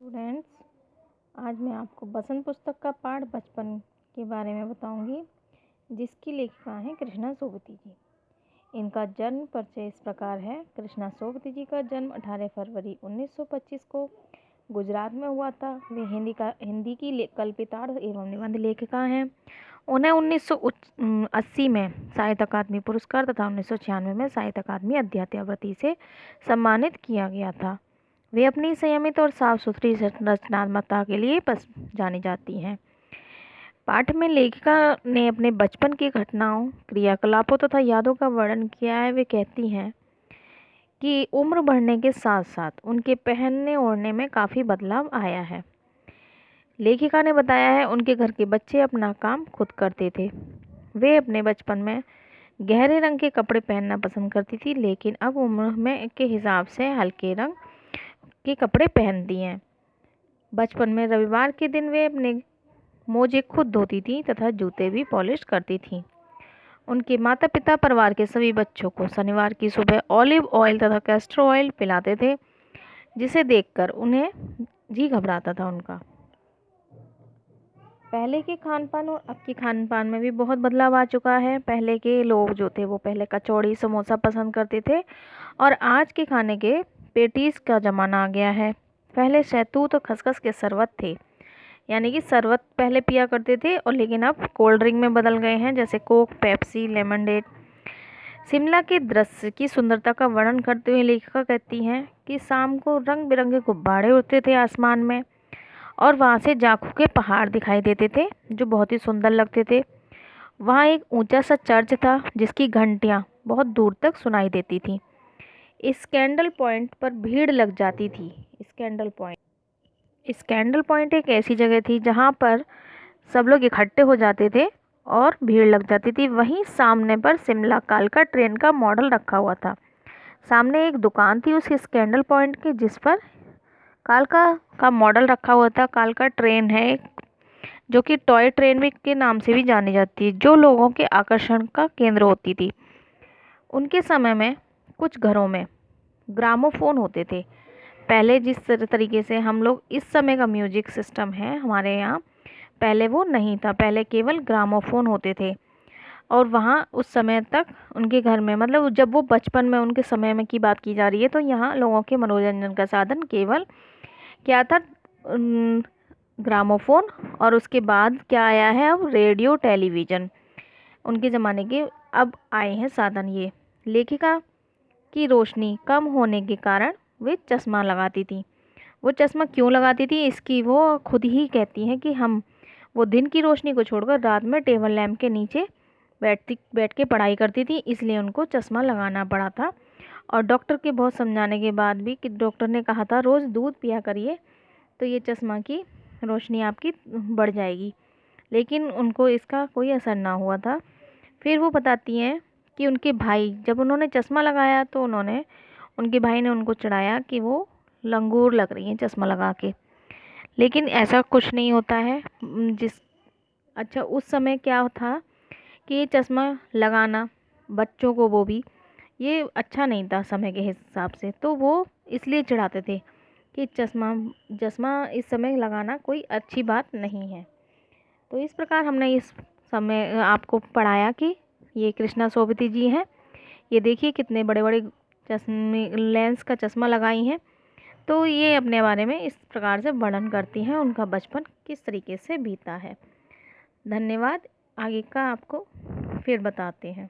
Students, आज मैं आपको बसंत पुस्तक का पाठ बचपन के बारे में बताऊंगी, जिसकी लेखिका हैं कृष्णा सोबती जी। इनका जन्म परिचय इस प्रकार है। कृष्णा सोबती जी का जन्म 18 फरवरी 1925 को गुजरात में हुआ था। वे हिंदी की कल्पितार्थ एवं निबंध लेखिका हैं। उन्हें 1980 में साहित्य अकादमी पुरस्कार तथा 1996 में साहित्य अकादमी अध्यात्मवृत्ति से सम्मानित किया गया था। वे अपनी संयमित और साफ सुथरी रचनात्मकता के लिए जानी जाती हैं। पाठ में लेखिका ने अपने बचपन की घटनाओं, क्रियाकलापों तथा यादों का वर्णन किया है। वे कहती हैं कि उम्र बढ़ने के साथ साथ उनके पहनने ओढ़ने में काफ़ी बदलाव आया है। लेखिका ने बताया है उनके घर के बच्चे अपना काम खुद करते थे। वे अपने बचपन में गहरे रंग के कपड़े पहनना पसंद करती थी, लेकिन अब उम्र में के हिसाब से हल्के रंग के कपड़े पहनती हैं। बचपन में रविवार के दिन वे अपने मोजे खुद धोती थी तथा जूते भी पॉलिश करती थी। उनके माता पिता परिवार के सभी बच्चों को शनिवार की सुबह ऑलिव ऑयल तथा कैस्टर ऑयल पिलाते थे, जिसे देखकर उन्हें जी घबराता था उनका। पहले के खान पान और अब के खान पान में भी बहुत बदलाव आ चुका है। पहले के लोग जो थे वो पहले कचौड़ी समोसा पसंद करते थे और आज के खाने के पेटीज का ज़माना आ गया है। पहले शहतूत और खसखस के शरबत थे, यानी कि शरबत पहले पिया करते थे, और लेकिन अब कोल्ड ड्रिंक में बदल गए हैं, जैसे कोक, पेप्सी, लेमनडेड। शिमला के दृश्य की सुंदरता का वर्णन करते हुए लेखिका कहती हैं कि शाम को रंग बिरंगे गुब्बारे उड़ते थे आसमान में और वहाँ से जाखू के पहाड़ दिखाई देते थे जो बहुत ही सुंदर लगते थे। वहाँ एक ऊंचा सा चर्च था जिसकी घंटियाँ बहुत दूर तक सुनाई देती थी। स्कैंडल पॉइंट पर भीड़ लग जाती थी। स्कैंडल पॉइंट एक ऐसी जगह थी जहाँ पर सब लोग इकट्ठे हो जाते थे और भीड़ लग जाती थी। वहीं सामने पर शिमला कालका ट्रेन का मॉडल रखा हुआ था। सामने एक दुकान थी उस स्कैंडल पॉइंट के, जिस पर कालका का मॉडल रखा हुआ था। कालका ट्रेन है जो कि टॉय ट्रेन भी के नाम से भी जानी जाती है, जो लोगों के आकर्षण का केंद्र होती थी। उनके समय में कुछ घरों में ग्रामोफोन होते थे। पहले जिस तरीके से हम लोग इस समय का म्यूजिक सिस्टम है हमारे यहाँ, पहले वो नहीं था। पहले केवल ग्रामोफोन होते थे और वहाँ उस समय तक उनके घर में, मतलब जब वो बचपन में, उनके समय में की बात की जा रही है, तो यहाँ लोगों के मनोरंजन का साधन केवल क्या था, ग्रामोफोन। और उसके बाद क्या आया है, अब रेडियो, टेलीविज़न उनके ज़माने के अब आए हैं साधन ये। लेखिका की रोशनी कम होने के कारण वे चश्मा लगाती थी। वो चश्मा क्यों लगाती थी, इसकी वो खुद ही कहती हैं कि वो दिन की रोशनी को छोड़कर रात में टेबल लैंप के नीचे बैठ के पढ़ाई करती थी, इसलिए उनको चश्मा लगाना पड़ा था। और डॉक्टर के बहुत समझाने के बाद भी, कि डॉक्टर ने कहा था रोज़ दूध पिया करिए तो ये चश्मा की रोशनी आपकी बढ़ जाएगी, लेकिन उनको इसका कोई असर ना हुआ था। फिर वो बताती हैं कि उनके भाई, जब उन्होंने चश्मा लगाया तो उनके भाई ने उनको चिढ़ाया कि वो लंगूर लग रही हैं चश्मा लगा के, लेकिन ऐसा कुछ नहीं होता है। अच्छा, उस समय क्या था कि ये चश्मा लगाना बच्चों को, वो भी ये अच्छा नहीं था समय के हिसाब से, तो वो इसलिए चिढ़ाते थे कि चश्मा इस समय लगाना कोई अच्छी बात नहीं है। तो इस प्रकार हमने इस समय आपको पढ़ाया कि ये कृष्णा सोबती जी हैं। ये देखिए कितने बड़े बड़े चश्मे, लेंस का चश्मा लगाई हैं। तो ये अपने बारे में इस प्रकार से वर्णन करती हैं, उनका बचपन किस तरीके से बीता है। धन्यवाद। आगे का आपको फिर बताते हैं।